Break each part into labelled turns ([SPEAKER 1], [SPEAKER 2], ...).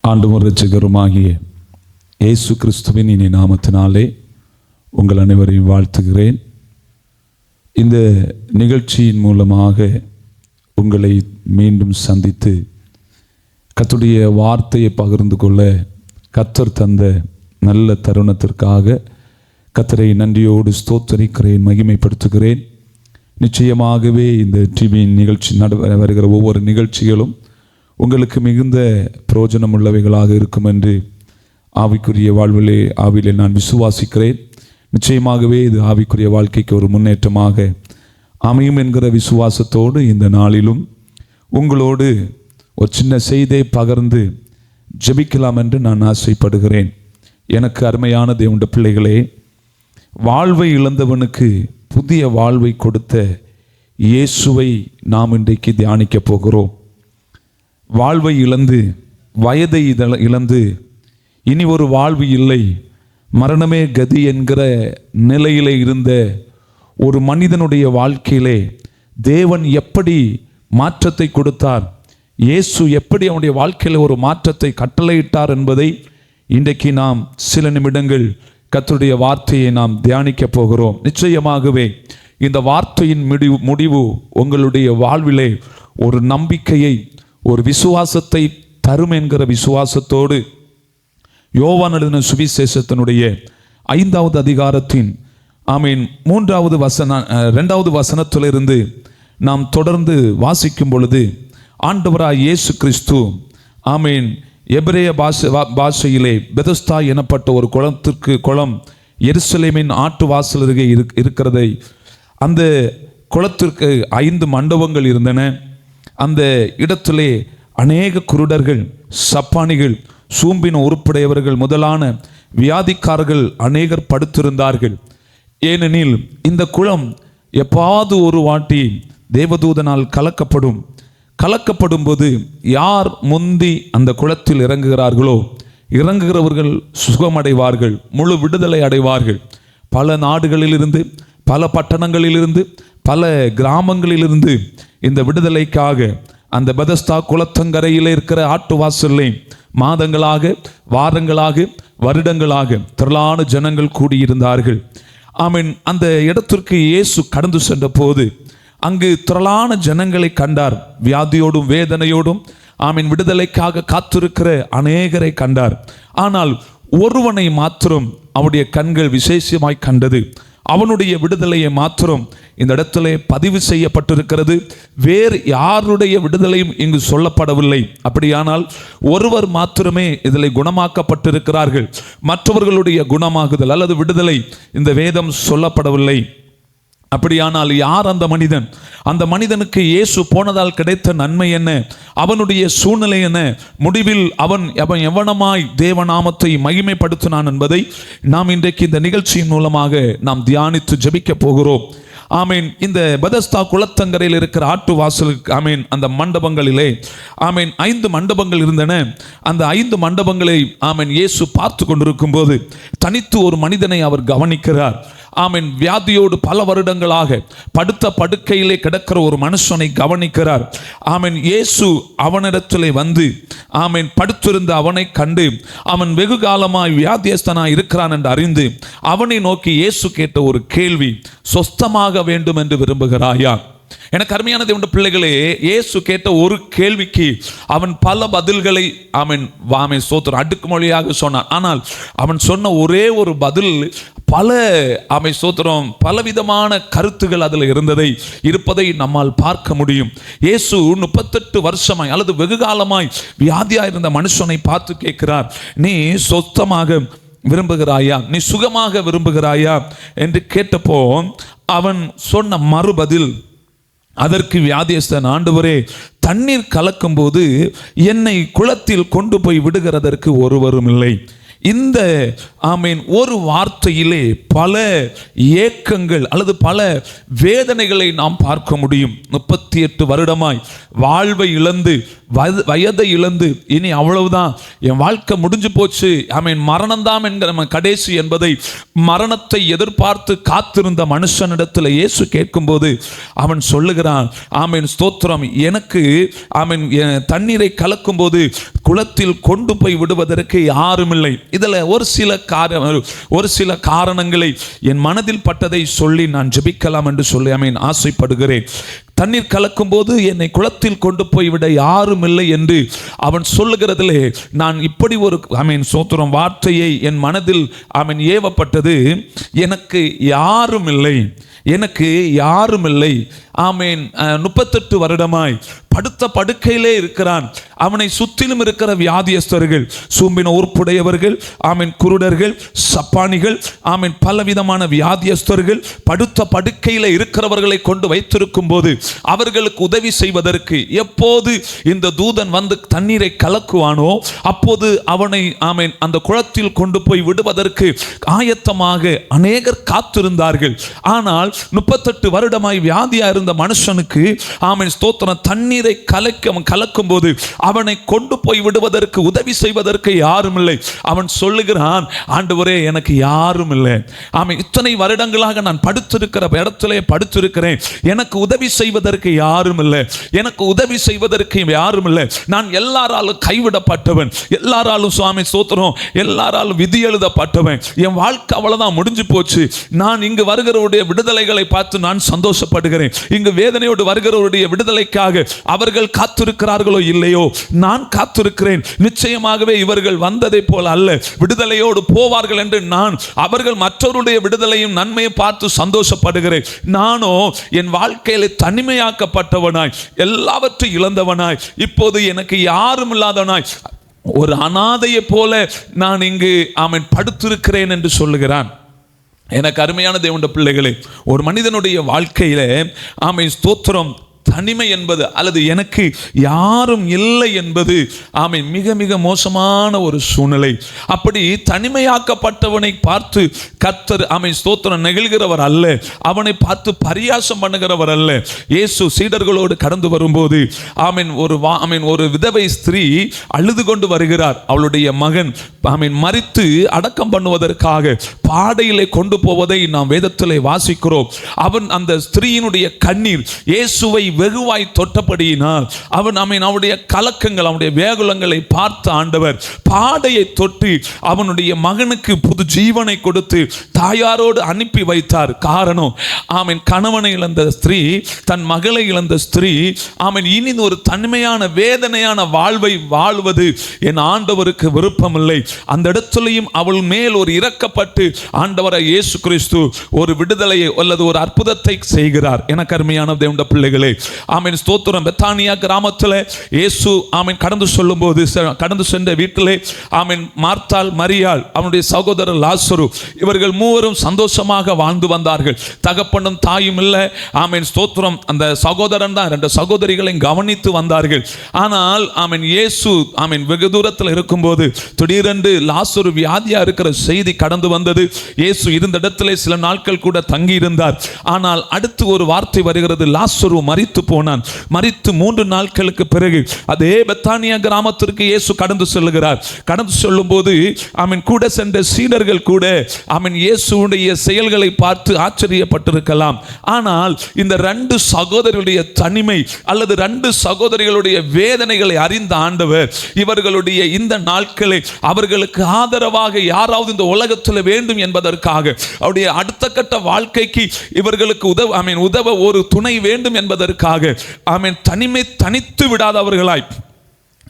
[SPEAKER 1] ஆண்டவரும் இரட்சகருமாகிய இயேசு கிறிஸ்துவின் இனி நாமத்தினாலே உங்கள் அனைவரையும் வாழ்த்துகிறேன். இந்த நிகழ்ச்சியின் மூலமாக உங்களை மீண்டும் சந்தித்து கர்த்தருடைய வார்த்தையை பகிர்ந்து கொள்ள கர்த்தர் தந்த நல்ல தருணத்திற்காக கர்த்தரை நன்றியோடு ஸ்தோத்தரிக்கிறேன், மகிமைப்படுத்துகிறேன். நிச்சயமாகவே இந்த டிவியின் நிகழ்ச்சி வருகிற ஒவ்வொரு நிகழ்ச்சிகளும் உங்களுக்கு மிகுந்த பிரயோஜனம் உள்ளவைகளாக இருக்கும் என்று ஆவிக்குரிய ஆவிலே நான் விசுவாசிக்கிறேன். நிச்சயமாகவே இது ஆவிக்குரிய வாழ்க்கைக்கு ஒரு முன்னேற்றமாக அமையும் என்கிற விசுவாசத்தோடு இந்த நாளிலும் உங்களோடு ஒரு சின்ன செய்தியை பகிர்ந்து ஜெபிக்கலாம் என்று நான் ஆசைப்படுகிறேன். எனக்கு அருமையான தேவனுடைய பிள்ளைகளே, வாழ்வை இழந்தவனுக்கு புதிய வாழ்வை கொடுத்த இயேசுவை நாம் இன்றைக்கு தியானிக்க போகிறோம். வாழ்வை இழந்து, வயதை இழந்து, இனி ஒரு வாழ்வு இல்லை, மரணமே கதி என்கிற நிலையிலே இருந்த ஒரு மனிதனுடைய வாழ்க்கையிலே தேவன் எப்படி மாற்றத்தை கொடுத்தார், இயேசு எப்படி அவனுடைய வாழ்க்கையில் ஒரு மாற்றத்தை கட்டளையிட்டார் என்பதை இன்றைக்கு நாம் சில நிமிடங்கள் கர்த்தருடைய வார்த்தையை நாம் தியானிக்க போகிறோம். நிச்சயமாகவே இந்த வார்த்தையின் முடிவு உங்களுடைய வாழ்விலே ஒரு நம்பிக்கையை, ஒரு விசுவாசத்தை தரும் என்கிற விசுவாசத்தோடு யோவான் எழுதின சுவிசேஷத்தினுடைய 5வது அதிகாரத்தின் 2வது வசனத்திலிருந்து நாம் தொடர்ந்து வாசிக்கும் பொழுது ஆண்டவராய் இயேசு கிறிஸ்து எபிரேய பாஷையிலே பெதஸ்தா எனப்பட்ட ஒரு குளம் எருசலேமின் ஆட்டு வாசல் அருகே இருக்கிறதை, அந்த குளத்திற்கு 5 மண்டபங்கள் இருந்தன. அந்த இடத்திலே அநேக குருடர்கள், சப்பானிகள், சூம்பின உருப்புடையவர்கள் முதலான வியாதிக்காரர்கள் அநேகர் படுத்திருந்தார்கள். ஏனெனில் இந்த குளம் எப்பாவது ஒரு வாட்டி தேவதூதனால் கலக்கப்படும் போது யார் முந்தி அந்த குளத்தில் இறங்குகிறவர்கள் சுகமடைவார்கள், முழு விடுதலை அடைவார்கள். பல நாடுகளிலிருந்து, பல பட்டணங்களிலிருந்து, பல கிராமங்களிலிருந்து இந்த விடுதலைக்காக அந்த பெதஸ்தா குளத்தங்கரையில் இருக்கிற ஆட்டு வாசல்லே மாதங்களாக, வாரங்களாக, வருடங்களாக திரளான ஜனங்கள் கூடியிருந்தார்கள். அந்த இடத்திற்கு இயேசு கடந்து சென்ற போது அங்கு திரளான ஜனங்களை கண்டார். வியாதியோடும் வேதனையோடும் விடுதலைக்காக காத்திருக்கிற அநேகரை கண்டார். ஆனால் ஒருவனை மாத்திரம் அவனுடைய கண்கள் விசேஷமாய் கண்டது. அவனுடைய விடுதலையை மாத்திரம் இந்த இடத்திலே பதிவு செய்யப்பட்டிருக்கிறது. வேறு யாருடைய விடுதலையும் இங்கு சொல்லப்படவில்லை. அப்படியானால் ஒருவர் மாத்திரமே இதில் குணமாக்கப்பட்டிருக்கிறார்கள். மற்றவர்களுடைய குணமாகுதல் அல்லது விடுதலை இந்த வேதம் சொல்லப்படவில்லை. அப்படியானால் யார் அந்த மனிதன்? அந்த மனிதனுக்கு இயேசு போனதால் கிடைத்த நன்மை என்ன? அவனுடைய சூழ்நிலை என்ன? முடிவில் அவன் எவனமாய் தேவநாமத்தை மகிமைப்படுத்தினான் என்பதை நாம் இன்றைக்கு இந்த நிகழ்ச்சியின் மூலமாக நாம் தியானித்து ஜெபிக்க போகிறோம். இந்த பெதஸ்தா குளத்தங்கரையில் இருக்கிற ஆட்டு வாசலுக்கு அந்த மண்டபங்களிலே 5 மண்டபங்கள் இருந்தன. அந்த 5 மண்டபங்களை இயேசு பார்த்து கொண்டிருக்கும் போது தனித்து ஒரு மனிதனை அவர் கவனிக்கிறார். வியாதியோடு பல வருடங்களாக படுத்த படுக்கையிலே கிடக்கிற ஒரு மனுஷனை கவனிக்கிறார். இயேசு அவனிடத்திலே வந்து படுத்திருந்த அவனை கண்டு அவன் வெகு காலமாய் வியாதியஸ்தனாய் இருக்கிறான் என்று அறிந்து அவனை நோக்கி இயேசு கேட்ட ஒரு கேள்வி, சொஸ்தமாக வேண்டும் என்று விரும்புகிறாயா? எனக்கு அருமையான தேவனுடைய பிள்ளைகளே, இயேசு கேட்ட ஒரு கேள்விக்கு அவன் பல பதில்களை சோத்திரம் அடுக்குமொழியாக சொன்னான். ஆனால் அவன் சொன்ன ஒரே ஒரு பதில் பலவிதமான கருத்துகள் அதில் இருப்பதை நம்மால் பார்க்க முடியும். இயேசு 38 வருஷமாய் அல்லது வெகு காலமாய் வியாதியாய் இருந்த மனுஷனை பார்த்து கேட்கிறார், நீ சொஸ்தமாக விரும்புகிறாயா, நீ சுகமாக விரும்புகிறாயா என்று கேட்டப்போ அவன் சொன்ன மறுபதில், அதற்கு வியாதியஸ்தன், ஆண்டவரே, தண்ணீர் கலக்கும் போது என்னை குளத்தில் கொண்டு போய் விடுகிறதற்கு ஒருவரும் இல்லை. இந்த ஒரு வார்த்தையிலே பல ஏக்கங்கள் அல்லது பல வேதனைகளை நாம் பார்க்க முடியும். 38 வருடமாய் வாழ்வை இழந்து வயதை இழந்து இனி அவ்வளவுதான், என் வாழ்க்கை முடிஞ்சு போச்சு, ஆமென், மரணம்தான் என்கிற கடைசி என்பதை மரணத்தை எதிர்பார்த்து காத்திருந்த மனுஷனிடத்தில் இயேசு கேட்கும்போது அவன் சொல்லுகிறான், ஆமென், ஸ்தோத்திரம், எனக்கு ஆமென் தண்ணீரை கலக்கும் போது குளத்தில் கொண்டு போய் விடுவதற்கு யாரும் இல்லை. இதில் ஒரு சில காரணங்களை என் மனதில் பட்டதை சொல்லி நான் ஜெபிக்கலாம் என்று சொல்லி ஆமென் ஆசைப்படுகிறேன். தண்ணீர் கலக்கும் போது என்னை குளத்தில் கொண்டு போய் விட யாரும் இல்லை என்று அவன் சொல்லுகிறதிலே நான் இப்படி ஒரு ஆமென் ஸ்தோத்திரம் வார்த்தையை என் மனதில் ஆமென் ஏவப்பட்டது. எனக்கு யாரும் இல்லை, எனக்கு யாரும் இல்லை. ஆமென். 38 வருடமாய் படுத்த படுக்கையிலே இருக்கிறான். அவனை சுற்றிலும் இருக்கிற வியாதியஸ்தர்கள், சூம்பின உறுப்புடையவர்கள், ஆமென், குருடர்கள், சப்பானிகள், ஆமென், பலவிதமான வியாதியஸ்தர்கள் படுத்த படுக்கையிலே இருக்கிறவர்களை கொண்டு வைத்திருக்கும் போது அவர்களுக்கு உதவி செய்வதற்கு எப்போது இந்த தூதன் வந்து தண்ணீரை கலக்குவானோ அப்போது அவனை ஆமென் அந்த குளத்தில் கொண்டு போய் விடுவதற்கு ஆயத்தமாக அநேகர் காத்திருந்தார்கள். ஆனால் 38 வருடமாய் வியாதியா இருந்த மனுஷனுக்கு ஆமென் ஸ்தோத்திரம் தண்ணீரை கலக்கும் போது அவனை கொண்டு போய் விடுவதற்கு உதவி செய்வதற்கு யாரும் இல்லை. அவன் சொல்லுகிறான், ஆண்டவரே, எனக்கு யாரும் இல்லை. ஆமென், இத்தனை வருடங்களாக நான் படுத்திருக்கிற இடத்திலே படுத்திருக்கிறேன், எனக்கு உதவி செய்வதற்கு யாரும் இல்லை, எனக்கு உதவி செய்வதற்கு யாரும் இல்லை. நான் எல்லாராலும் கைவிடப்பட்டவன், எல்லாராலும் சுவாமி ஸ்தோத்திரம், எல்லாராலும் விதி எழுதப்பட்டவன், என் வாழ்க்கை அவ்வளவுதான், முடிஞ்சு போச்சு. நான் இங்கு வருகிறவருடைய விடுதலைகளை பார்த்து நான் சந்தோஷப்படுகிறேன். இங்கு வேதனையோடு வருகிறவருடைய விடுதலைக்காக அவர்கள் காத்திருக்கிறார்களோ இல்லையோ, நான் காத்திருக்கிறேன். நிச்சயமாகவே இவர்கள் வந்ததை போல அல்ல, விடுதலையோடு போவார்கள் என்று நான் அவர்கள் மற்றவருடைய விடுதலையும் நன்மையை பார்த்து சந்தோஷப்படுகிறேன். நானோ என் வாழ்க்கையில தனிமையாக்கப்பட்டவனாய், எல்லாவற்றையும் இழந்தவனாய், இப்போது எனக்கு யாரும் இல்லாதவனாய், ஒரு அனாதையை போல நான் இங்கு ஆமென் படுத்திருக்கிறேன் என்று சொல்லுகிறான். எனக்கு அருமையான தேவனுடைய பிள்ளைகளே, ஒரு மனிதனுடைய வாழ்க்கையில ஆமென் ஸ்தோத்திரம் தனிமை என்பது அல்லது எனக்கு யாரும் இல்லை என்பது ஆமென் மிக மிக மோசமான ஒரு சூழ்நிலை. அப்படி தனிமையாக்கப்பட்டவனை பார்த்து கர்த்தர் ஆமென் ஸ்தோத்திரம் நெகிழ்கிறவர் அல்ல, அவனை பார்த்து பரியாசம் பண்ணுகிறவர் அல்ல. இயேசு சீடர்களோடு கடந்து வரும்போது ஆமென் ஒரு விதவை ஸ்திரீ அழுது கொண்டு வருகிறார். அவளுடைய மகன் ஆமென் மரித்து அடக்கம் பண்ணுவதற்காக பாடையிலே கொண்டு போவதை நாம் வேதத்திலே வாசிக்கிறோம். அந்த ஸ்திரீயினுடைய கண்ணீர் இயேசுவை வெகுவாய் தொட்டபடியினால் அவனுடைய கலக்கங்கள், அவனுடைய வேகுலங்களை பார்த்த ஆண்டவர் பாடையை தொட்டு அவனுடைய மகனுக்கு புது ஜீவனை கொடுத்து தாயாரோடு அனுப்பி வைத்தார். காரணம், ஆமென், கணவனை இழந்த ஸ்திரீ, தன் மகளை இழந்த ஸ்திரீ ஆமென் இனி ஒரு தனிமையான வேதனையான வாழ்வை வாழ்வது என் ஆண்டவருக்கு விருப்பமில்லை. அந்த இடத்திலையும் அவள் மேல் ஒரு இரக்கப்பட்டு ஆண்டவரை இயேசு கிறிஸ்து ஒரு விடுதலையை அல்லது ஒரு அற்புதத்தை செய்கிறார். எனக்கு அருமையான தேவனுடைய பிள்ளைகளே, ஆமென் ஸ்தோத்திரம், பெத்தானியா கிராமத்தில் இயேசு ஆமென் கடந்து சென்ற வீட்டிலே ஆமென் மார்த்தாள், மரியாள், அவனுடைய சகோதரர் லாசரு, இவர்கள் மூவரும் சந்தோஷமாக வாழ்ந்து வந்தார்கள். தகப்பனும் தாயும் இல்லை. ஆமென் ஸ்தோத்திரம், அந்த சகோதரன் தான் 2 சகோதரிகளையும் கவனித்து வந்தார்கள். ஆனால் ஆமென் இயேசு ஆமென் வெகு தூரத்தில் இருக்கும்போது திடீரென்று லாசரு வியாதியா இருக்கிற செய்தி கடந்து வந்தது. இயேசு இருந்த இடத்திலே சில நாட்கள் கூட தங்கி இருந்தார். ஆனால் அடுத்து ஒரு வார்த்தை வருகிறது, லாசரு மரித்து போனான். மரித்து 3 நாட்களுக்கு பிறகு அதே பெத்தானியா கிராமத்திற்கு இயேசு கடந்து செல்கிறார். கடந்து செல்லும் போது ஆமென் கூட சென்ற சீடர்கள் கூட ஆமென் இயேசுவுடைய செயல்களை பார்த்து ஆச்சரியப்பட்டிருக்கலாம். ஆனால் இந்த 2 சகோதரர்களுடைய தனிமை அல்லது 2 சகோதரிகளுடைய வேதனைகளை அறிந்த ஆண்டவர் இவர்களுடைய இந்த நாட்களை அவர்களுக்கு ஆதரவாக யாராவது இந்த உலகத்தில் வேண்டும் என்பதற்காக அவருடைய அடுத்த கட்ட வாழ்க்கைக்கு இவர்களுக்கு உதவ ஒரு துணை வேண்டும் என்பதற்காக ஆமென் தனித்து விடாதவர்களாய்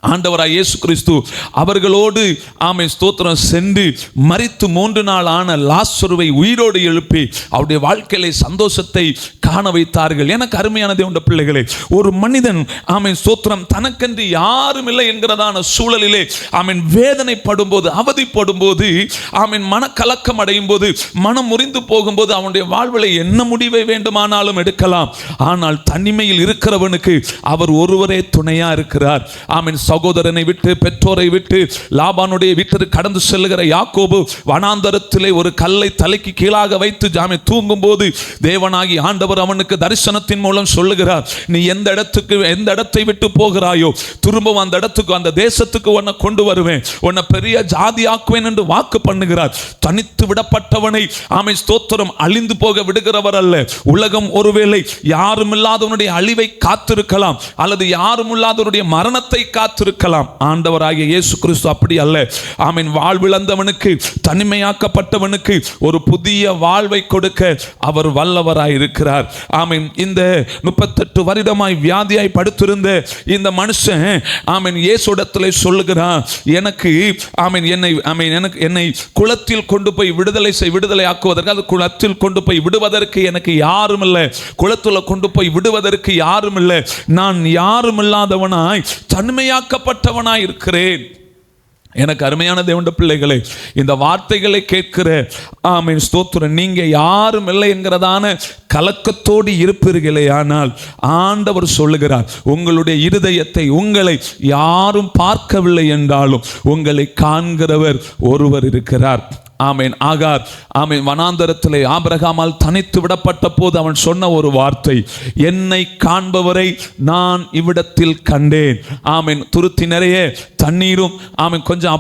[SPEAKER 1] ஆண்டவராய் இயேசு கிறிஸ்து அவர்களோடு ஆமென் ஸ்தோத்திரம் சென்று மரித்து 3 நாள் ஆன லாசருவை உயிரோடு எழுப்பி அவருடைய வாழ்க்கையிலே சந்தோஷத்தை காண வைத்தார்கள். எனக்கு அருமையான தேவனுடைய பிள்ளைகளே, ஒரு மனிதன் ஆமென் ஸ்தோத்திரம் தனக்கென்று யாரும் இல்லை என்கிறதான சூழலிலே ஆமென் வேதனைப்படும் போது, அவதிப்படும் போது, ஆமென் மனக்கலக்கம் அடையும் போது, மனம் முறிந்து போகும்போது அவனுடைய வாழ்வில் என்ன முடிவை வேண்டுமானாலும் எடுக்கலாம். ஆனால் தனிமையில் இருக்கிறவனுக்கு அவர் ஒருவரே துணையா இருக்கிறார். ஆமென் சகோதரனை விட்டு பெற்றோரை விட்டு லாபானுடைய வீட்டிற்கு கடந்து செல்லுகிற யாக்கோபு வனாந்தரத்திலே ஒரு கல்லை தலைக்கு கீழாக வைத்து தூங்கும் போது தேவனாகி ஆண்டவர் அவனுக்கு தரிசனத்தின் மூலம் சொல்லுகிறார், நீ எந்த இடத்தை விட்டு போகிறாயோ திரும்பவும் அந்த இடத்துக்கு, அந்த தேசத்துக்கு உன்னை கொண்டு வருவேன், உன்னை பெரிய ஜாதி ஆக்குவேன் என்று வாக்கு பண்ணுகிறார். தனித்து விடப்பட்டவனை ஆமென் ஸ்தோத்திரம் அழிந்து போக விடுகிறவர் அல்ல. உலகம் ஒருவேளை யாரும் இல்லாதவனுடைய அழிவை காத்திருக்கலாம், அல்லது யாரும் இல்லாதவனுடைய மரணத்தை காத்திருக்கலாம். ஆண்டவராகிய இயேசு கிறிஸ்து அப்படி அல்ல. ஆமென் வாழ்விழந்தவனுக்கு, தனிமையாக்கப்பட்டவனுக்கு ஒரு புதிய வாழ்வை கொடுக்க அவர் வல்லவராய் இருக்கிறார். ஆமென். இந்த 38 வருடமாய் வியாதியாய் படுத்திருந்த இந்த மனுஷன் ஆமென் இயேசுவிடத்திலே சொல்லுகிறான், எனக்கு ஆமென் என்னை குளத்தில் கொண்டு போய் விடுதலை ஆக்குவதற்கு, அது குளத்தில் கொண்டு போய் விடுவதற்கு எனக்கு யாரும் இல்லை, குளத்தில் கொண்டு போய் விடுவதற்கு யாரும் இல்லை, நான் யாரும் இல்லாதவனாய் தனிமையாக்கப்பட்டவனாய் இருக்கிறேன். எனக்கு அருமையான தேவனுடைய பிள்ளைகளே, இந்த வார்த்தைகளை கேட்கிற ஆமென் ஸ்தோத்திரம், நீங்க யாரும் இல்லை என்கிறதான கலக்கத்தோடு இருப்பீர்களே, ஆனால் ஆண்டவர் சொல்லுகிறார், உங்களுடைய இருதயத்தை உங்களை யாரும் பார்க்கவில்லை என்றாலும் உங்களை காண்கிறவர் ஒருவர் இருக்கிறார். ஆமென். ஆகார் ஆமென் வனாந்தரத்திலே ஆபிரகாமால் தனித்து விடப்பட்ட போது அவன் சொன்ன ஒரு வார்த்தை, என்னை காண்பவரை நான் இவ்விடத்தில் கண்டேன். ஆமென். துருத்தி நிறைய தண்ணீரும் ஆமென் கொஞ்சம்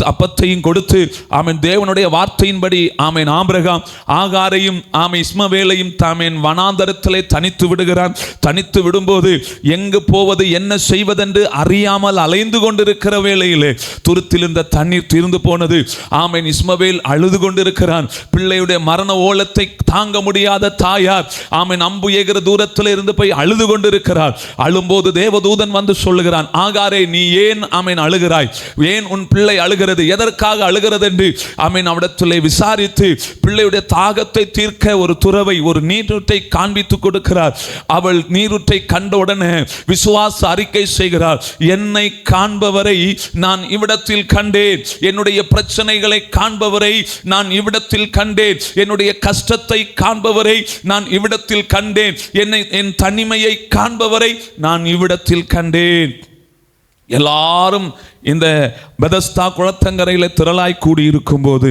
[SPEAKER 1] அப்பத்தையும் கொடுத்து ஆமென் தேவனுடைய வார்த்தையின்படி ஆமென் ஆபிரகாம் ஆகாரையும் ஆமென் இஸ்மவேலையும் தாமென் வனாந்தரத்திலே தனித்து விடுகிறான். தனித்து விடும்போது எங்கு போவது என்ன செய்வதென்று அறியாமல் அலைந்து கொண்டிருக்கிற வேளையிலே துருத்தில் இருந்த தண்ணீர் தீர்ந்து போனது. ஆமென் இஸ்மவேல் அழுது கொண்டிருக்கிறான். பிள்ளையுடைய மரண ஓலத்தை தாங்க முடியாத தாயார் ஆமென் அம்பு ஏகிற தூரத்தில் இருந்து போய் அழுது கொண்டிருக்கிறார். அழும்போது தேவதூதன் வந்து சொல்லுகிறான், ஆகாரே நீ ஏன் ஆமென் அழுகிறாய், ஏன் உன் பிள்ளை அழுகிறது, எதற்காக அழுகிறது என்று ஆமென் அவரிடத்திலே விசாரித்து பிள்ளையுடைய தாகத்தை தீர்க்க ஒரு துறவை, ஒரு நீரூற்றை காண்பித்து கொடுக்கிறார். அவள் நீரூற்றை கண்டவுடனே விசுவாச அறிக்கை செய்கிறார், என்னை காண்பவரை நான் இவ்விடத்தில் கண்டேன், என்னுடைய பிரச்சனைகளை காண்பவரை நான் இவ்விடத்தில் கண்டேன், என்னுடைய கஷ்டத்தை காண்பவரை நான் இவ்விடத்தில் கண்டேன், என் தனிமையை காண்பவரை நான் இவ்விடத்தில் கண்டேன். எல்லாரும் இந்த பெதஸ்தா குளத்தங்கரையில் திரளாய் கூடி இருக்கும் போது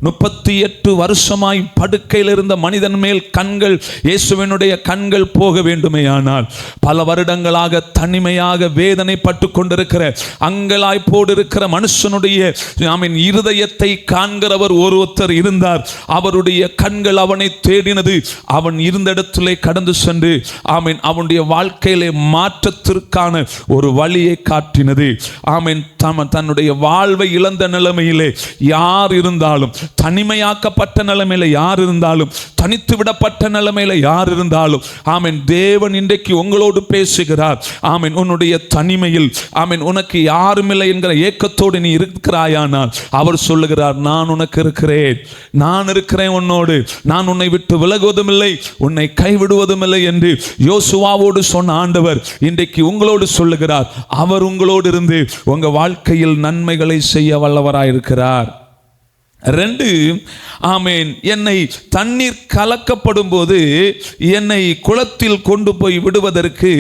[SPEAKER 1] 38 வருஷமாய் படுக்கையில் இருந்த மனிதன் மேல் கண்கள், இயேசுவினுடைய கண்கள் போக வேண்டுமே, ஆனால் பல வருடங்களாக தனிமையாக வேதனைப்பட்டு கொண்டிருக்கிற அங்கலாய்ப்போடு இருக்கிற மனுஷனுடைய ஆமென் இருதயத்தை காண்கிறவர் ஒருத்தர் இருந்தார். அவருடைய கண்கள் அவனை தேடினது. அவன் இருந்த இடத்திலே கடந்து சென்று ஆமென் அவனுடைய வாழ்க்கையிலே மாற்றத்திற்கான ஒரு வழியை காட்டினது. ஆமென் தன்னுடைய வாழ்வை இழந்த நிலைமையிலே யார் இருந்தாலும், தனிமையாக்கப்பட்ட நிலைமையில யார் இருந்தாலும், தனித்து விடப்பட்ட நிலைமையில யார் இருந்தாலும் ஆமென் தேவன் இன்றைக்கு உங்களோடு பேசுகிறார். ஆமென் உன்னுடைய தனிமையில் ஆமென் உனக்கு யாரும் இல்லை என்கிற ஏக்கத்தோடு நீ இருக்கிறாயானால் அவர் சொல்லுகிறார், நான் உனக்கு இருக்கிறேன், நான் இருக்கிறேன் உன்னோடு, நான் உன்னை விட்டு விலகுவதும் இல்லை, உன்னை கைவிடுவதும் இல்லை என்று யோசுவாவோடு சொன்ன ஆண்டவர் இன்றைக்கு உங்களோடு சொல்லுகிறார். அவர் உங்களோடு இருந்து உங்க வாழ்க்கையில் நன்மைகளை செய்ய வல்லவராயிருக்கிறார். 2 ஆமென் என்னை தண்ணீர் கலக்கப்படும் போது என்னை குளத்தில் கொண்டு போய் விடுவதற்கு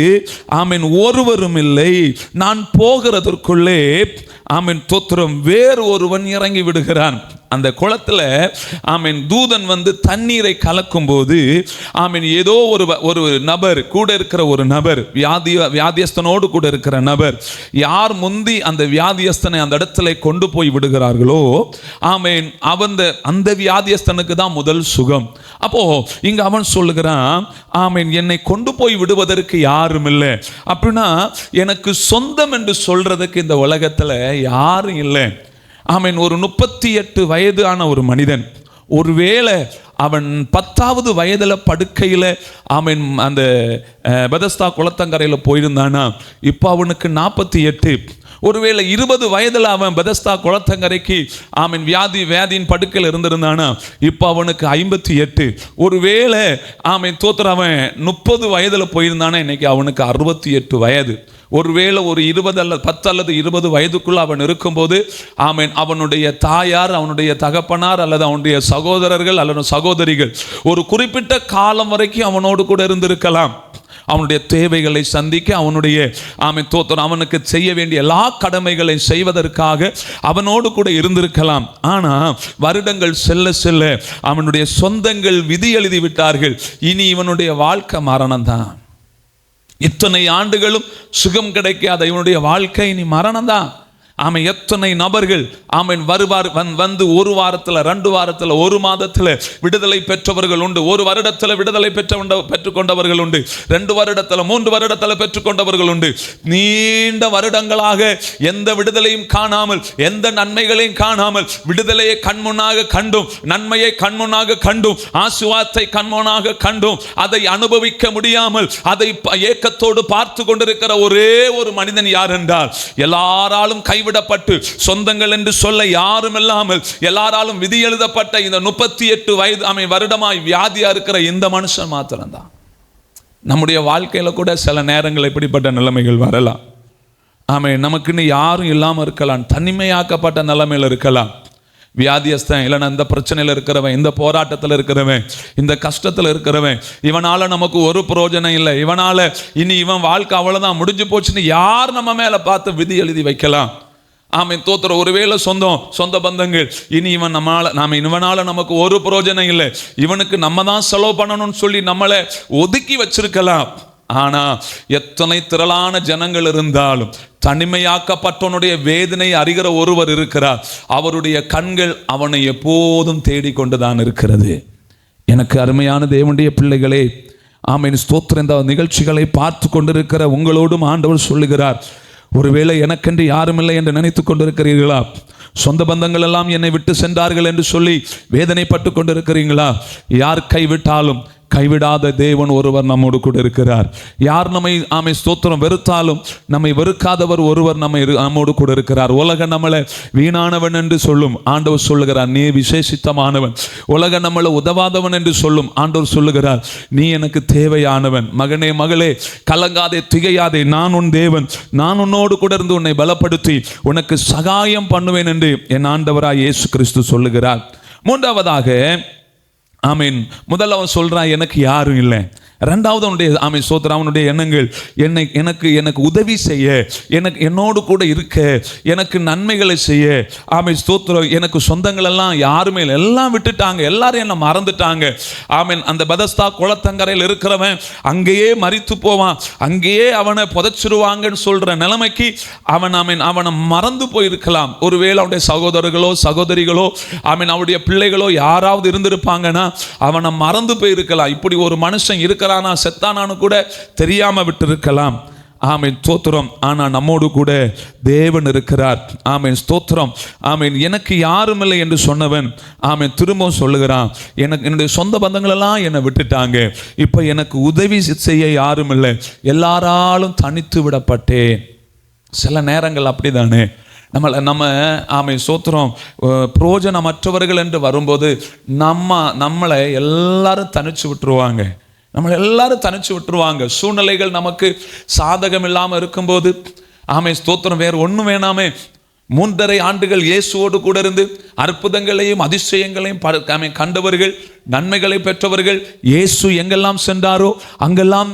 [SPEAKER 1] ஆமென் ஒருவரும் இல்லை, நான் போகிறதற்குள்ளே ஆமென் தோத்திரம் வேறு ஒருவன் இறங்கி விடுகிறான். அந்த குளத்தில் ஆமென் தூதன் வந்து தண்ணீரை கலக்கும் போது ஆமென் ஏதோ ஒரு நபர் கூட இருக்கிற ஒரு நபர், வியாதியஸ்தனோடு கூட இருக்கிற நபர், யார் முந்தி அந்த வியாதியஸ்தனை அந்த இடத்துல கொண்டு போய் விடுகிறார்களோ ஆமென் அந்த வியாதியஸ்தனுக்கு தான் முதல் சுகம். அப்போ இங்க அவன் சொல்லுகிறான், ஆமென் என்னை கொண்டு போய் விடுவதற்கு யாரும் இல்லை. அப்படின்னா எனக்கு சொந்தம் என்று சொல்றதுக்கு இந்த உலகத்துல யாரும் இல்லை. ஆமென் ஒரு 38 வயதான ஒரு மனிதன், ஒருவேளை அவன் 10வது வயதில் படுக்கையில் ஆமென் அந்த பெதஸ்தா குளத்தங்கரையில் போயிருந்தானா இப்போ அவனுக்கு 48. ஒருவேளை 20 வயதில் அவன் பெதஸ்தா குளத்தங்கரைக்கு ஆமென் வியாதியின் படுக்கையில் இருந்திருந்தானா இப்போ அவனுக்கு 58. ஒருவேளை ஆமென் தோத்திர அவன் 30 வயதில் போயிருந்தானா இன்னைக்கு அவனுக்கு 68 வயது. ஒருவேளை ஒரு 20 அல்லது 10 அல்லது 20 வயதுக்குள்ள அவன் இருக்கும்போது ஆமென் அவனுடைய தாயார், அவனுடைய தகப்பனார் அல்லது அவனுடைய சகோதரர்கள் அல்லது சகோதரிகள் ஒரு குறிப்பிட்ட காலம் வரைக்கும் அவனோடு கூட இருந்திருக்கலாம். அவனுடைய தேவைகளை சந்திக்க, அவனுடைய தோத்திரம் அவனுக்கு செய்ய வேண்டிய எல்லா கடமைகளை செய்வதற்காக அவனோடு கூட இருந்திருக்கலாம். ஆனால் வருடங்கள் செல்ல செல்ல அவனுடைய சொந்தங்கள் விதி எழுதி விட்டார்கள். இனி இவனுடைய வாழ்க்கை மரணம் தான். இத்தனை ஆண்டுகளும் சுகம் கிடைக்காத இவனுடைய வாழ்க்கை இனி மரணம் தான். ஆமை எத்தனை நபர்கள் வருவார் வந்து ஒரு வாரத்தில், 2 வாரத்தில், 1 மாதத்தில் விடுதலை பெற்றவர்கள் உண்டு. 1 வருடத்தில் விடுதலை பெற்றுக்கொண்டவர்கள் உண்டு. 2 வருடத்தில், 3 வருடத்தில் பெற்றுக்கொண்டவர்கள் உண்டு. நீண்ட வருடங்களாக எந்த விடுதலையும் காணாமல், எந்த நன்மைகளையும் காணாமல், விடுதலையை கண்முன்னாக கண்டும், நன்மையை கண்முன்னாக கண்டும், ஆசீர்வாதத்தை கண்முன்னாக கண்டும், அதை அனுபவிக்க முடியாமல் அதை ஏக்கத்தோடு பார்த்து கொண்டிருக்கிற ஒரே ஒரு மனிதன் யார் என்றால், எல்லாராலும் கைவிடப்பட்டு சொந்தங்கள் என்று சொல்ல யாரும் இல்லாமல் எல்லாராலும் விதி எழுதப்பட்ட இந்த 38 வயது வருடமாய் வியாதியா இருக்கிற இந்த மனுஷன் மாத்திரம்தான். நம்முடைய வாழ்க்கையில கூட சில நேரங்கள் இப்படிப்பட்ட நிலைமைகள் வரலாம். நமக்குன்னு யாரும் இல்லாமல் இருக்கலாம், தனிமையாக்கப்பட்ட நிலைமையில் இருக்கலாம். வியாதியஸ்தன் இல்லைன்னா இந்த பிரச்சனையில் இருக்கிறவன், இந்த போராட்டத்தில் இருக்கிறவன், இந்த கஷ்டத்தில் இருக்கிறவன், இவனால நமக்கு ஒரு பிரயோஜனம் இல்லை, இவனால இனி இவன் வாழ்க்கை அவ்வளவுதான் முடிஞ்சு போச்சுன்னு யார் நம்ம மேல பார்த்து விதி எழுதி வைக்கலாம். தோத்திர ஒருவேளை சொந்த பந்தங்கள் இனி இவனால நமக்கு ஒரு பிரயோஜனம் இல்லை, இவனுக்கு நம்ம தான் செலவு பண்ணணும்னு சொல்லி நம்மளை ஒதுக்கி வச்சிருக்கலாம். ஆனா எத்தனை திரளான ஜனங்கள் இருந்தாலும் தனிமையாக்கப்பட்டவனுடைய வேதனை அறிகிற ஒருவர் இருக்கிறார். அவருடைய கண்கள் அவனை எப்போதும் தேடிக்கொண்டுதான் இருக்கிறது. எனக்கு அருமையான தேவனுடைய பிள்ளைகளே, ஸ்தோத்திரம், இந்த நிகழ்ச்சிகளை பார்த்து கொண்டிருக்கிற உங்களோடும் ஆண்டவர் சொல்லுகிறார், ஒருவேளை எனக்கென்று யாரும் இல்லை என்று நினைத்து கொண்டிருக்கிறீர்களா? சொந்த பந்தங்கள் எல்லாம் என்னை விட்டு சென்றார்கள் என்று சொல்லி வேதனைப்பட்டு கொண்டிருக்கிறீங்களா? யார் கைவிட்டாலும் கைவிடாத தேவன் ஒருவர் நம்மோடு கூட இருக்கிறார். யார் நம்மை ஸ்தோத்திரம் வெறுத்தாலும் நம்மை வெறுக்காதவர் ஒருவர் நம்மோடு கூட இருக்கிறார். உலகம் நம்மளை வீணானவன் என்று சொல்லும், ஆண்டவர் சொல்லுகிறார் நீ விசேஷித்தமானவன். உலகம் நம்மளை உதவாதவன் என்று சொல்லும், ஆண்டவர் சொல்லுகிறார் நீ எனக்கு தேவையானவன். மகனே மகளே, கலங்காதே, திகையாதே, நான் உன் தேவன், நான் உன்னோடு கூட இருந்து உன்னை பலப்படுத்தி உனக்கு சகாயம் பண்ணுவேன் என்று என் ஆண்டவராய் இயேசு கிறிஸ்து சொல்லுகிறார். மூன்றாவதாக முதல்ல அவன் சொல்றான் எனக்கு யாரும் இல்லை. ரெண்டாவது அவனுடைய சோதரா அவனுடைய எண்ணங்கள் எனக்கு உதவி செய்ய, என்னோடு கூட இருக்க, எனக்கு நன்மைகளை செய்ய. ஸ்தோத்திரம், எனக்கு சொந்தங்கள் எல்லாம் யாருமே இல்லை, எல்லாம் விட்டுட்டாங்க, எல்லாரும் என்ன மறந்துட்டாங்க. அந்த பெதஸ்தா குளத்தங்கரையில் இருக்கிறவன் அங்கேயே மரித்து போவான், அங்கேயே அவனை புதைச்சிருவாங்கன்னு சொல்ற நிலைமைக்கு அவனை மறந்து போயிருக்கலாம். ஒருவேளை அவனுடைய சகோதரர்களோ சகோதரிகளோ அவனுடைய பிள்ளைகளோ யாராவது இருந்திருப்பாங்கன்னா அவனை மறந்து போயிருக்கலாம். இப்படி ஒரு மனுஷன் இருக்கிற செத்தானான்னு கூட தெரியாம விட்டு இருக்கலாம். ஸ்தோத்திரம். ஆனா நம்மோடு கூட தேவன் இருக்கிறார். ஸ்தோத்திரம். எனக்கு யாரும் இல்லை என்று சொன்னவன் திரும்பவும் சொல்லுகிறான், என்னுடைய சொந்த பந்தங்கள் எல்லாம் என்னை விட்டுட்டாங்க, இப்ப எனக்கு உதவி செய்ய யாரும் இல்லை, எல்லாராலும் தனித்து விடப்பட்டேன். சில நேரங்கள் அப்படிதானே நம்ம சோத்திரம் பிரயோஜனமற்றவர்கள் என்று வரும்போது நம்மளை எல்லாரும் தனிச்சு விட்டுருவாங்க, நம்மளை எல்லாரும் தனிச்சு விட்டுருவாங்க. சூழ்நிலைகள் நமக்கு சாதகம் இல்லாமல் இருக்கும்போது ஸ்தோத்திரம் வேறு ஒன்றும் வேணாமே, 3.5 ஆண்டுகள் இயேசுவோடு கூட இருந்து அற்புதங்களையும் அதிசயங்களையும் கண்டவர்கள், நன்மைகளை பெற்றவர்கள், இயேசு எங்கெல்லாம் சென்றாரோ அங்கெல்லாம்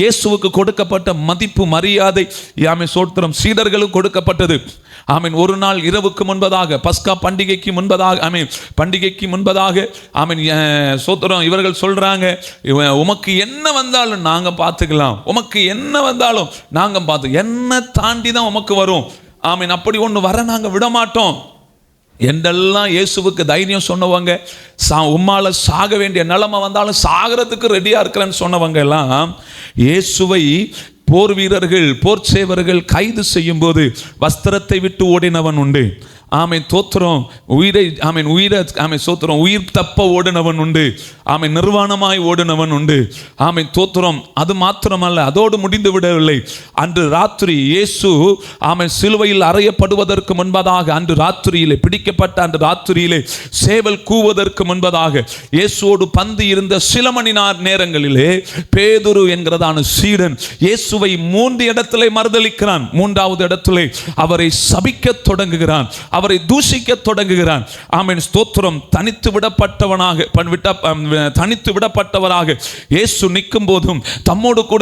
[SPEAKER 1] இயேசுவுக்கு கொடுக்கப்பட்ட மதிப்பு மரியாதை சோத்திரம் சீடர்களுக்கு கொடுக்கப்பட்டது. ஒரு நாள் இரவுக்கு முன்பதாக, பஸ்கா பண்டிகைக்கு முன்பதாக சோத்திரம் இவர்கள் சொல்றாங்க, உமக்கு என்ன வந்தாலும் நாங்க பார்த்துக்கலாம், உமக்கு என்ன வந்தாலும் நாங்க பார்த்து, என்ன தாண்டி தான் உமக்கு வரும், அப்படி ஒன்று வர நாங்கள் விட மாட்டோம் என்றெல்லாம் இயேசுவுக்கு தைரியம் சொன்னவங்க, உம்மால சாக வேண்டிய நிலைமை வந்தாலும் சாகிறதுக்கு ரெடியா இருக்கிறேன்னு சொன்னவங்க எல்லாம் இயேசுவை போர் வீரர்கள், போர் சேவர்கள் கைது செய்யும் போது வஸ்திரத்தை விட்டு ஓடினவன் உண்டு. தோத்திரம் சோத்திரம் உயிர் தப்ப ஓடினவன் உண்டு. நிர்வாணமாய் ஓடினவன் உண்டு. தோத்திரம். அது மாத்திரமல்ல, அதோடு முடிந்து விடவில்லை. அன்று ராத்திரி இயேசு சிலுவையில் அறையப்படுவதற்கு முன்பதாக, அன்று ராத்திரியிலே பிடிக்கப்பட்ட அன்று ராத்திரியிலே சேவல் கூவதற்கு முன்பதாக இயேசுவோடு பந்து இருந்த சில மணி நேரங்களிலே பேதுரு என்கிறதான சீடன் இயேசுவை 3 இடத்திலே மறுதலிக்கிறான். 3வது இடத்திலே அவரை சபிக்க தொடங்குகிறான். அவரை தூஷிக்க தொடங்குகிறான். ஆமென், ஸ்தோத்திரம். தனித்து விடப்பட்டவராக இயேசு நிற்கும் போதும் தம்மோடு கூட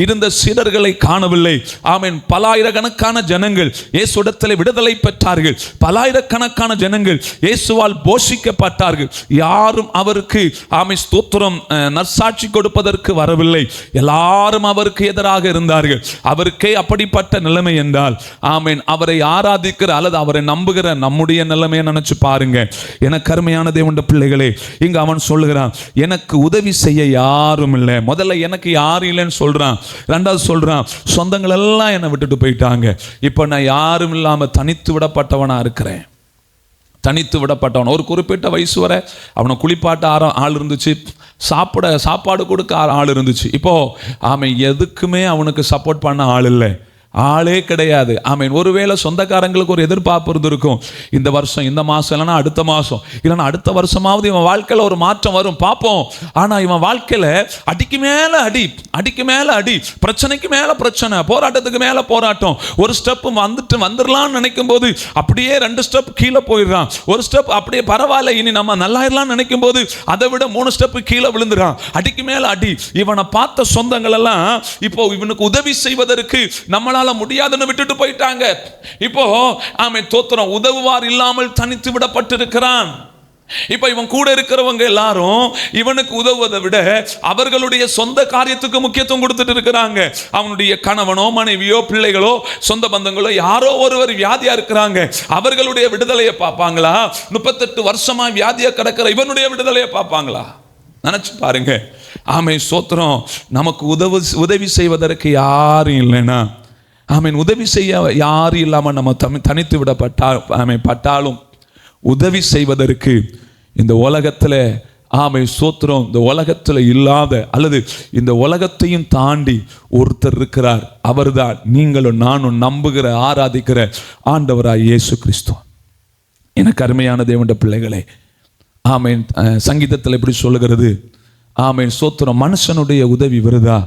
[SPEAKER 1] இருந்த சீடர்களை காணவில்லை. ஆமென், பலாயிரக்கணக்கான ஜனங்கள் இயேசுவிடத்தில் விடுதலை பெற்றார்கள். பலாயிரக்கணக்கான ஜனங்கள் இயேசுவால் போஷிக்கப்பட்டார்கள். யாரும் அவருக்கு ஆமென் ஸ்தோத்திரம் நற்சாட்சி கொடுப்பதற்கு வரவில்லை. எல்லாரும் அவருக்கு எதிராக இருந்தார்கள். அவருக்கே அப்படிப்பட்ட நிலைமை என்றால் ஆமென், அவரை ஆராதிக்கிற அல்லது அவரை நம்புகிற நம்முடைய நிலைமையை நினைச்சு பாருங்க. எனக்கு அருமையான தேவனுடைய பிள்ளைகளே, இங்க அவன் சொல்லுகிறான், எனக்கு உதவி செய்ய யாரும் இல்லை. முதல்ல எனக்கு யாரும் இல்லைன்னு சொல்றான். ரெண்டாவது சொல்றான், சொந்தங்கள் எல்லாம் என்னை விட்டுட்டு போயிட்டாங்க. இப்ப நான் யாரும் இல்லாம தனித்து விடப்பட்டவனா இருக்கிறேன். தனித்து விடப்பட்டவன். ஒரு குறிப்பிட்ட வயசு வரை அவனை குளிப்பாட்ட ஆள் இருந்துச்சு, சாப்பாடு கொடுக்க ஆள் இருந்துச்சு. இப்போ அவன் எதுக்குமே அவனுக்கு சப்போர்ட் பண்ண ஆள் இல்லை, ஆளே கிடையாது. ஆமீன். ஒருவேளை சொந்தக்காரங்களுக்கு ஒரு எதிர்பார்ப்பு இருந்திருக்கும், இந்த வருஷம் இந்த மாதம் இல்லைன்னா அடுத்த மாதம் இல்லைன்னா அடுத்த வருஷமாவது இவன் வாழ்க்கையில் ஒரு மாற்றம் வரும் பார்ப்போம். ஆனால் இவன் வாழ்க்கையில் அடிக்கு மேலே அடி, பிரச்சனைக்கு மேலே பிரச்சனை, போராட்டத்துக்கு மேலே போராட்டம். ஒரு ஸ்டெப் வந்துடலாம்னு நினைக்கும் போது அப்படியே 2 ஸ்டெப் கீழே போயிடுறான். ஒரு ஸ்டெப் அப்படியே பரவாயில்ல, இனி நம்ம நல்லாயிடலாம் நினைக்கும் போது அதை விட 3 ஸ்டெப் கீழே விழுந்துறான். அடிக்கு மேலே அடி. இவனை பார்த்த சொந்தங்கள் எல்லாம் இப்போ இவனுக்கு உதவி செய்வதற்கு நம்மளால் முடியாதுன்னு விட்டுட்டு போயிட்டாங்க. இப்போ ஆமென் தோத்திரம், உதவுவார் இல்லாமல் தனித்து விடப்பட்டிருக்கிறான். இப்ப இவன் கூட இருக்கிறவங்க எல்லாரும் இவனுக்கு உதவுவதை விட அவர்களுடைய சொந்த காரியத்துக்கு முக்கியத்துவம் கொடுத்துட்டு இருக்கிறாங்க. அவனுடைய கணவனோ மனைவியோ பிள்ளைகளோ சொந்த பந்தங்களோ யாரோ ஒருவர் வியாதியா இருக்கிறாங்க, அவர்களுடைய விடுதலையை பார்ப்பாங்களா? 38 வருஷமா வியாதியா கிடக்கிற இவனுடைய விடுதலையை பார்ப்பாங்களா? நினைச்சு பாருங்க. ஆமென் ஸ்தோத்திரம். நமக்கு உதவி செய்வதற்கு யாரும் இல்லைன்னா, ஆமென், உதவி செய்ய யாரும் இல்லாமல் நம்ம தனித்து விடப்பட்டாலும் உதவி செய்வதற்கு இந்த உலகத்தில் ஆமென் ஸ்தோத்திரம், இந்த உலகத்தில் இல்லாத அல்லது இந்த உலகத்தையும் தாண்டி ஒருத்தர் இருக்கிறார். அவர்தான் நீங்களும் நானும் நம்புகிற ஆராதிக்கிற ஆண்டவராய் இயேசு கிறிஸ்து. எனக்கு அருமையான தேவனுடைய பிள்ளைகளே, ஆமென், சங்கீதத்தில் எப்படி சொல்லுகிறது? ஆமென் ஸ்தோத்திரம், மனுஷனுடைய உதவி விருதா.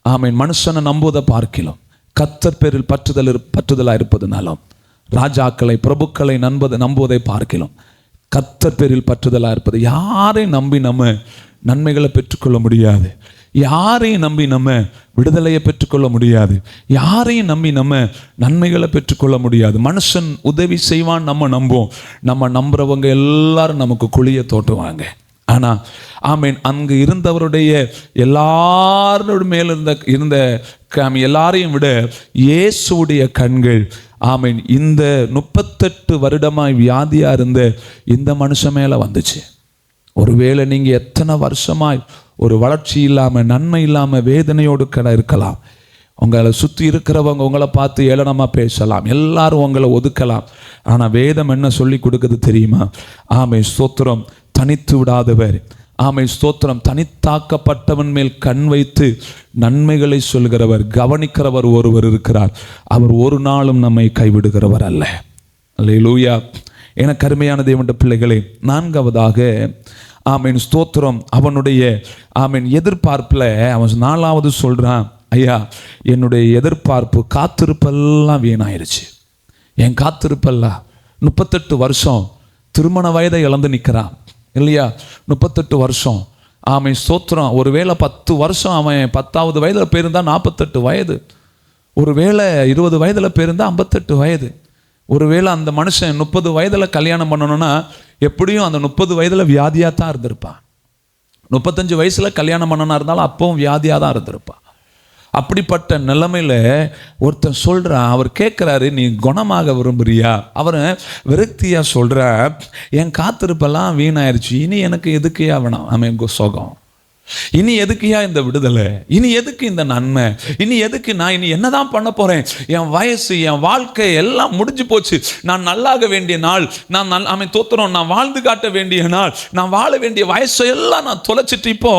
[SPEAKER 1] ஆமென், மனுஷனை நம்புவதை பார்க்கலாம் கர்த்தர் பேரில் பற்றுதலாக இருப்பதுனாலும், ராஜாக்களை பிரபுக்களை நம்புவதை பார்க்கலாம் கர்த்தர் பேரில் பற்றுதலாக இருப்பது. யாரையும் நம்பி நம்ம நன்மைகளை பெற்றுக்கொள்ள முடியாது, யாரையும் நம்பி நம்ம விடுதலையை பெற்றுக்கொள்ள முடியாது, யாரையும் நம்பி நம்ம நன்மைகளை பெற்றுக்கொள்ள முடியாது. மனுஷன் உதவி செய்வான் நம்ம நம்புவோம். நம்ம நம்புறவங்க எல்லாரும் நமக்கு குழியை தோட்டுவாங்க. ஆனால் ஆமீன், அங்கு இருந்தவருடைய எல்லாரோட மேல் இருந்த எல்லாரையும் விட இயேசுடைய கண்கள் ஆமீன் இந்த 38 வருடமாய் வியாதியா இருந்த இந்த மனுஷன் மேல வந்துச்சு. ஒருவேளை நீங்க எத்தனை வருஷமாய் ஒரு வளர்ச்சி இல்லாம நன்மை இல்லாம வேதனையோடு இருக்கலாம். உங்களை சுற்றி இருக்கிறவங்க உங்களை பார்த்து ஏளனமா பேசலாம், எல்லாரும் உங்களை ஒதுக்கலாம். ஆனா வேதம் என்ன சொல்லி கொடுக்குது தெரியுமா? ஆமென் ஸ்தோத்திரம், தனித்து விடாதவர். ஆமென் ஸ்தோத்திரம், தனித்தாக்கப்பட்டவன் மேல் கண் வைத்து நன்மைகளை சொல்கிறவர், கவனிக்கிறவர் ஒருவர் இருக்கிறார். அவர் ஒரு நாளும் நம்மை கைவிடுகிறவர் அல்ல. அல்லேலூயா. எனக்கு அருமையான தேவனுடைய பிள்ளைகளே, 4வதாக ஆமென் ஸ்தோத்திரம், அவனுடைய ஆமென் எதிர்பார்ப்பில் அவன் 4வது சொல்றான், ஐயா என்னுடைய எதிர்பார்ப்பு காத்திருப்பெல்லாம் வீணாயிருச்சு. என் காத்திருப்பெல்லாம் 38 வருஷம் திருமண வயதை இழந்து நிற்கிறான் இல்லையா? 38 வருஷம் ஆமென் ஸ்தோத்திரம். ஒருவேளை 10 வருஷம் அவன் 10வது வயதில் போயிருந்தா 48 வயது, ஒருவேளை 20 வயதில் போயிருந்தா 58 வயது. ஒருவேளை அந்த மனுஷன் 30 வயதில் கல்யாணம் பண்ணணும்னா எப்படியும் அந்த 30 வயதில் வியாதியாக தான் இருந்திருப்பான். 35 வயசில் கல்யாணம் பண்ணனா இருந்தாலும் அப்பவும் வியாதியாக தான் இருந்திருப்பான். அப்படிப்பட்ட நிலைமையில ஒருத்தன் சொல்றான், அவர் கேட்குறாரு, நீ குணமாக விரும்புறியா? அவரை விரக்தியா சொல்ற, என் காத்திருப்பெல்லாம் வீணாயிருச்சு, இனி எனக்கு எதுக்கையா வேணாம் அவன் சுகம், இனி எதுக்குயா இந்த விடுதலை, இனி எதுக்கு இந்த நன்மை, இனி எதுக்கு நான் இனி என்னதான் பண்ண போறேன்? என் வயசு என் வாழ்க்கை எல்லாம் முடிஞ்சு போச்சு. நான் நல்லாக வேண்டிய நாள், நான் அவன் தோத்துறோம், நான் வாழ்ந்து காட்ட வேண்டிய நாள், நான் வாழ வேண்டிய வயசை எல்லாம் நான் தொலைச்சிட்டு இப்போ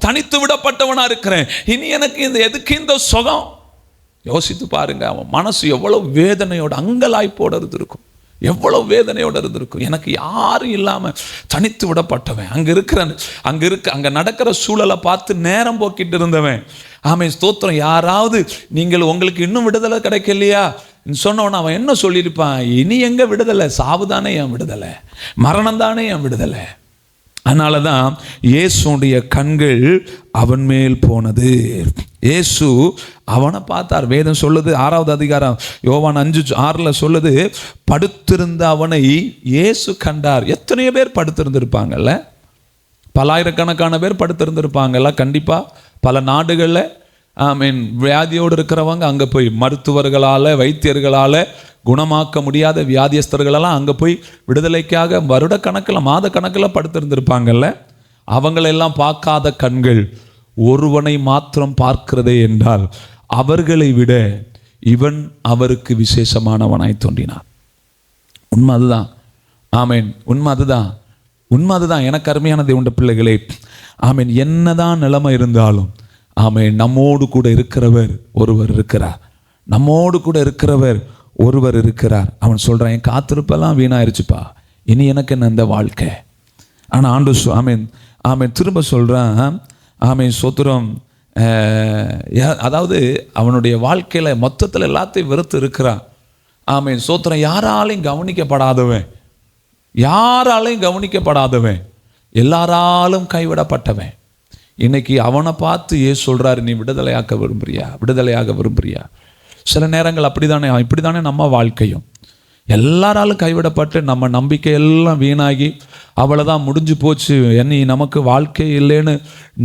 [SPEAKER 1] தனித்து விடப்பட்டவனா இருக்கிறேன். இனி எனக்கு இந்த எதுக்கு இந்த சுகம்? யோசித்து பாருங்க, அவன் மனசு எவ்வளவு வேதனையோட அங்கலாய்ப்போட இருந்திருக்கும், எவ்வளவு வேதனையோடு இருந்திருக்கும். எனக்கு யாரும் இல்லாம தனித்து விடப்பட்டவன், அங்க நடக்கிற சூழலை பார்த்து நேரம் போக்கிட்டு இருந்தவன். ஆமென் ஸ்தோத்திரம். யாராவது நீங்கள் உங்களுக்கு இன்னும் விடுதலை கிடைக்கலையா, சொன்னவன அவன் என்ன சொல்லியிருப்பான்? இனி எங்க விடுதலை? சாவுதானே என் விடுதலை, மரணம் தானே என் விடுதலை. அதனால தான் இயேசுடைய கண்கள் அவன் மேல் போனது. இயேசு அவனை பார்த்தார். வேதம் சொல்லுது, 6வது அதிகாரம் யோவான் 5:6 சொல்லுது, படுத்திருந்த அவனை இயேசு கண்டார். எத்தனையோ பேர் படுத்திருந்திருப்பாங்கல்ல, பல்லாயிரக்கணக்கான பேர் படுத்திருந்திருப்பாங்கல்ல. கண்டிப்பாக பல நாடுகளில் வியாதியோடு இருக்கிறவங்க அங்கே போய் மருத்துவர்களால், வைத்தியர்களால் குணமாக்க முடியாத வியாதியஸ்தர்களெல்லாம் அங்கே போய் விடுதலைக்காக வருடக்கணக்கில், மாத கணக்கில் படுத்திருந்திருப்பாங்கல்ல. அவங்களெல்லாம் பார்க்காத கண்கள் ஒருவனை மாத்திரம் பார்க்கிறதே என்றால் அவர்களை விட இவன் அவருக்கு விசேஷமானவனாய் தோன்றினான். உண்மை அதுதான். ஆமேன். உண்மை அதுதான். உண்மை அதுதான். எனக்கு அருமையான தேவனுடைய பிள்ளைகளே, ஆமேன். என்னதான் நிலைமை இருந்தாலும் ஆமேன், நம்மோடு கூட இருக்கிறவர் ஒருவர் இருக்கிறார். நம்மோடு கூட இருக்கிறவர் ஒருவர் இருக்கிறார். அவன் சொல்கிறான், என் காத்திருப்பெல்லாம் வீணாயிருச்சுப்பா, இனி எனக்கு என்ன இந்த வாழ்க்கை. ஆனால் ஆண்டு ஆமேன் ஆமேன் திரும்ப சொல்கிறான், ஆமேன் சோத்திரம். அதாவது அவனுடைய வாழ்க்கையில் மொத்தத்தில் எல்லாத்தையும் வெறுத்து இருக்கிறான். ஆமேன் சோத்திரம். யாராலையும் கவனிக்கப்படாதவன், எல்லாராலும் கைவிடப்பட்டவன். இன்னைக்கு அவனை பார்த்து ஏசு சொல்கிறாரு, நீ விடுதலையாக விரும்புறியா? சில நேரங்கள் இப்படி தானே நம்ம வாழ்க்கையும். எல்லாராலும் கைவிடப்பட்டு நம்ம நம்பிக்கை எல்லாம் வீணாகி அவ்வளோதான், முடிஞ்சு போச்சு, என்னை நமக்கு வாழ்க்கை இல்லைன்னு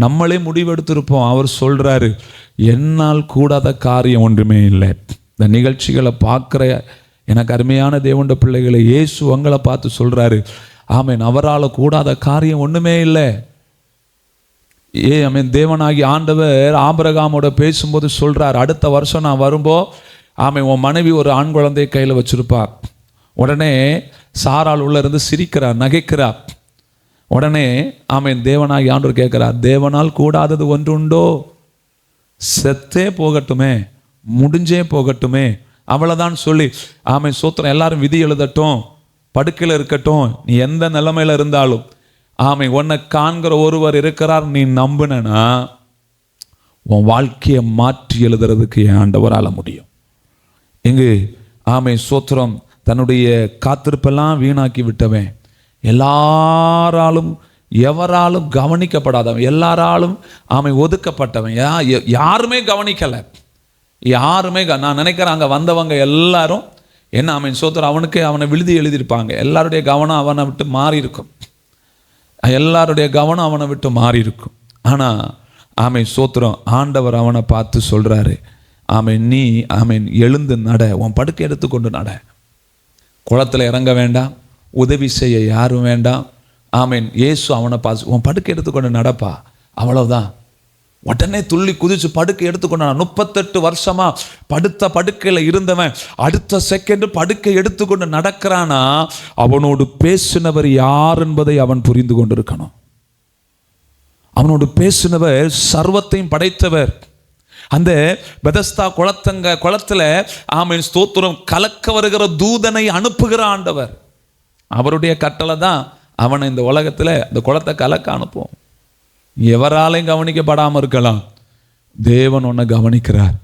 [SPEAKER 1] நம்மளே முடிவெடுத்திருப்போம். அவர் சொல்கிறாரு, என்னால் கூடாத காரியம் ஒன்றுமே இல்லை. இந்த நிகழ்ச்சிகளை பார்க்குற எனக்கு அருமையான தேவனுடைய பிள்ளைகளை இயேசு உங்களை பார்த்து சொல்கிறாரு, ஆமேன், அவரால் கூடாத காரியம் ஒன்றுமே இல்லை. தேவனாகி ஆண்டவர் ஆபிரகாமோட பேசும்போது சொல்கிறார், அடுத்த வருஷம் நான் வரும்போ உன் மனைவி ஒரு ஆண் குழந்தையை கையில் வச்சிருப்பா. உடனே சாராள் உள்ள இருந்து சிரிக்கிறார், நகைக்கிறார். உடனே தேவனாகி ஆண்டவர் கேட்கிறார், தேவனால் கூடாதது ஒன்று உண்டோ? செத்தே போகட்டுமே, முடிஞ்சே போகட்டுமே, அவ்வளோதான் சொல்லி சோத்திரம், எல்லாரும் விதி எழுதட்டும், படுக்கையில் இருக்கட்டும், நீ எந்த நிலைமையில் இருந்தாலும் உன்னை காண்கிற ஒருவர் இருக்கிறார், நீ நம்பினா உன் வாழ்க்கையை மாற்றி எழுதுறதுக்கு என் ஆண்டவரால் முடியும். இங்கு சோத்திரம் தன்னுடைய காத்திருப்பெல்லாம் வீணாக்கி விட்டவன், எவராலும் கவனிக்கப்படாதவன், எல்லாராலும் ஒதுக்கப்பட்டவன், யாருமே கவனிக்கலை. நான் நினைக்கிறேன் அங்கே வந்தவங்க எல்லாரும் என்ன சோத்திரம் அவனை எழுதியிருப்பாங்க. எல்லாருடைய கவனம் அவனை விட்டு மாறி இருக்கும். ஆனால் சோத்திரம் ஆண்டவர் அவனை பார்த்து சொல்கிறாரு, நீ எழுந்து நட, உன் படுக்கை எடுத்துக்கொண்டு நட. குளத்தில் இறங்க வேண்டாம், உதவி செய்ய யாரும் வேண்டாம். இயேசு அவனை பார்த்து, உன் படுக்கை எடுத்துக்கொண்டு நடப்பா, அவ்வளவுதான். உடனே துள்ளி குதிச்சு படுக்கை எடுத்துக்கொண்டான். 38 வருஷமா படுத்த படுக்கையில் இருந்தவன் அடுத்த செகண்ட் படுக்கை எடுத்துக்கொண்டு நடக்கிறானா, அவனோடு பேசினவர் யார் என்பதை அவன் புரிந்து கொண்டிருக்கணும். அவனோடு பேசினவர் சர்வத்தையும் படைத்தவர். அந்த பெதஸ்தா குளத்துல ஸ்தோத்திரம் கலக்க வருகிற தூதனை அனுப்புகிற ஆண்டவர். அவருடைய கட்டளை தான் அவனை இந்த உலகத்தில் இந்த குளத்தை கலக்க அனுப்புவோம். எவராலையும் கவனிக்கப்படாமல் இருக்கலாம், தேவன் உன்னை கவனிக்கிறார்.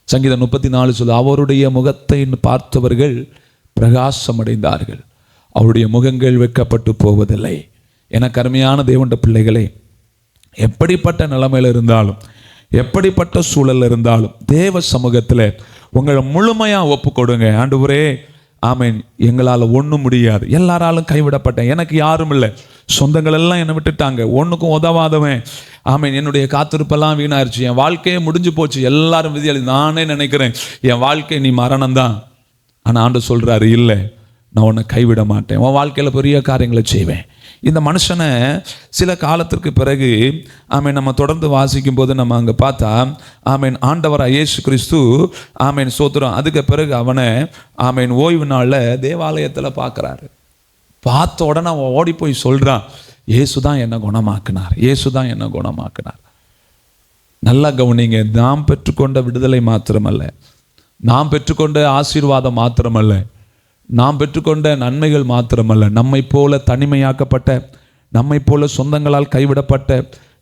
[SPEAKER 1] சங்கீதம் 34 சொல்லு, அவருடைய முகத்தை பார்த்தவர்கள் பிரகாசம் அடைந்தார்கள், அவருடைய முகங்கள் வெட்கப்பட்டு போவதில்லை. எனக்கு அருமையான தேவனுடைய பிள்ளைகளே, எப்படிப்பட்ட நிலைமையில் இருந்தாலும், எப்படிப்பட்ட சூழல் இருந்தாலும் தேவ சமூகத்தில் உங்களை முழுமையாக ஒப்பு கொடுங்க. ஆண்டவரே, எங்களால் ஒன்றும் முடியாது, எல்லாராலும் கைவிடப்பட்டேன், எனக்கு யாரும் இல்லை, சொந்தங்கள் எல்லாம் என்னை விட்டுட்டாங்க, ஒன்றுக்கும் உதவாதவன், என்னுடைய காத்திருப்பெல்லாம் வீணாயிருச்சு, என் வாழ்க்கையே முடிஞ்சு போச்சு, எல்லாரும் விதியாளி. நானே நினைக்கிறேன் என் வாழ்க்கை நீ மரணம்தான். ஆனால் ஆண்டு சொல்கிறாரு, இல்லை, நான் உன்னை கைவிட மாட்டேன், உன் வாழ்க்கையில் பெரிய காரியங்களை செய்வேன். இந்த மனுஷனை சில காலத்திற்கு பிறகு நம்ம தொடர்ந்து வாசிக்கும் போது நம்ம அங்கே பார்த்தா ஆண்டவராக இயேசு கிறிஸ்து சோத்திரம் அதுக்கு பிறகு அவனை ஓய்வு நாளில் தேவாலயத்தில் பார்க்குறாரு. பார்த்த உடனே அவன் ஓடி போய் சொல்கிறான், இயேசு தான் என்னை குணமாக்கினார். நல்லா கவனிங்க, நாம் பெற்றுக்கொண்ட விடுதலை மாத்திரமல்ல, நாம் பெற்றுக்கொண்ட ஆசீர்வாதம் மாத்திரமல்ல, நாம் பெற்றுக்கொண்ட நன்மைகள் மாத்திரமல்ல, நம்மை போல தனிமையாக்கப்பட்ட, நம்மை போல சொந்தங்களால் கைவிடப்பட்ட,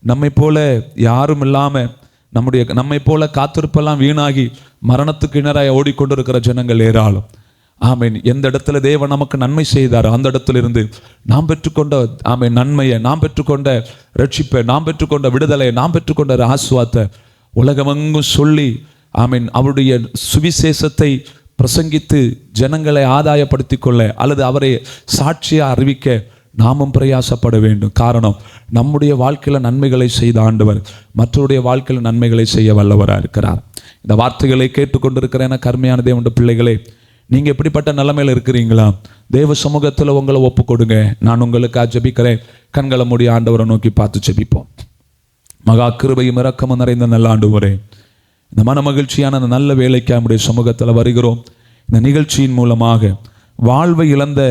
[SPEAKER 1] நம்மை போல யாரும் இல்லாமல் நம்மை போல காத்திருப்பெல்லாம் வீணாகி மரணத்துக்கு இணராய் ஓடிக்கொண்டிருக்கிற ஜனங்கள் ஏராளம். ஆமீன். எந்த இடத்துல தேவன் நமக்கு நன்மை செய்தார் அந்த இடத்துல இருந்து நாம் பெற்றுக்கொண்ட நன்மையை, நாம் பெற்றுக்கொண்ட ரட்சிப்பை, நாம் பெற்றுக்கொண்ட விடுதலையை, நாம் பெற்றுக்கொண்ட ஆசீர்வாதத்தை உலகமெங்கும் சொல்லி அவருடைய சுவிசேஷத்தை பிரசங்கித்து ஜனங்களை ஆதாயப்படுத்தி கொள்ள அல்லது அவரை சாட்சியாக அறிவிக்க நாமும் பிரயாசப்பட வேண்டும். காரணம், நம்முடைய வாழ்க்கையில் நன்மைகளை செய்த ஆண்டவர் மற்றவருடைய வாழ்க்கையில் நன்மைகளை செய்ய வல்லவராக இருக்கிறார். இந்த வார்த்தைகளை கேட்டுக்கொண்டிருக்கிற எனக்கு அருமையான தேவனுடைய பிள்ளைகளே, நீங்கள் எப்படிப்பட்ட நிலைமையில் இருக்கிறீங்களா? தேவ சமூகத்தில் உங்களை ஒப்பு கொடுங்க. நான் உங்களுக்காக ஜெபிக்கிறேன். கண்களை மூடி ஆண்டவரை நோக்கி பார்த்து ஜெபிப்போம். மகா கிருபையும் இரக்கமும் நிறைந்த நல்ல ஆண்டவரே, இந்த மன மகிழ்ச்சியான அந்த நல்ல வேலைக்கு நம்முடைய சமூகத்தில் வருகிறோம். இந்த நிகழ்ச்சியின் மூலமாக வாழ்வை இழந்த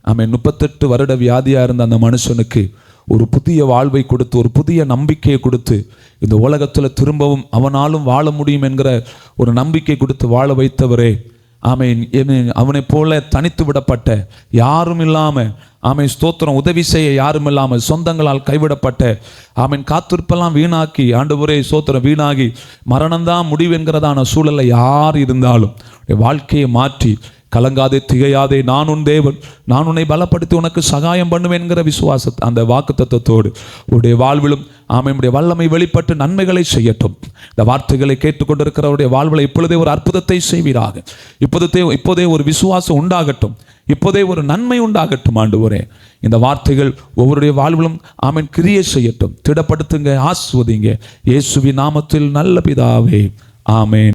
[SPEAKER 1] 38 வருட வியாதியாக இருந்த அந்த மனுஷனுக்கு ஒரு புதிய வாழ்வை கொடுத்து, ஒரு புதிய நம்பிக்கையை கொடுத்து, இந்த உலகத்தில் திரும்பவும் அவனாலும் வாழ முடியும் என்கிற ஒரு நம்பிக்கை கொடுத்து வாழ வைத்தவரே, அவனை போல தனித்து விடப்பட்ட யாரும் இல்லாமல் ஸ்தோத்திரம் உதவி செய்ய யாரும் இல்லாமல் சொந்தங்களால் கைவிடப்பட்ட காத்திருப்பெல்லாம் வீணாக்கி ஆண்டவரே ஸ்தோத்திரம் வீணாகி மரணம்தான் முடிவு என்கிறதான சூழல்ல யார் இருந்தாலும் வாழ்க்கையை மாற்றி கலங்காதே திகையாதே, நான் உன் தேவன், நான் உன்னை பலப்படுத்தி உனக்கு சகாயம் பண்ணுவேன் என்கிற விசுவாச அந்த வாக்கு தத்துவத்தோடு உடைய வாழ்விலும் உடைய வல்லமை வெளிப்பட்டு நன்மைகளை செய்யட்டும். இந்த வார்த்தைகளை கேட்டுக்கொண்டிருக்கிறவருடைய வாழ்வில் இப்பொழுதே ஒரு அற்புதத்தை செய்வீராக. இப்போதே ஒரு விசுவாசம் உண்டாகட்டும். இப்போதே ஒரு நன்மை உண்டாகட்டும். ஆண்டவரே, இந்த வார்த்தைகள் ஒவ்வொருடைய வாழ்விலும் கிரியை செய்யட்டும். திடப்படுத்துங்க, ஆசீர்வதிங்க. இயேசுவின் நாமத்தில் நல்ல பிதாவே, ஆமென்.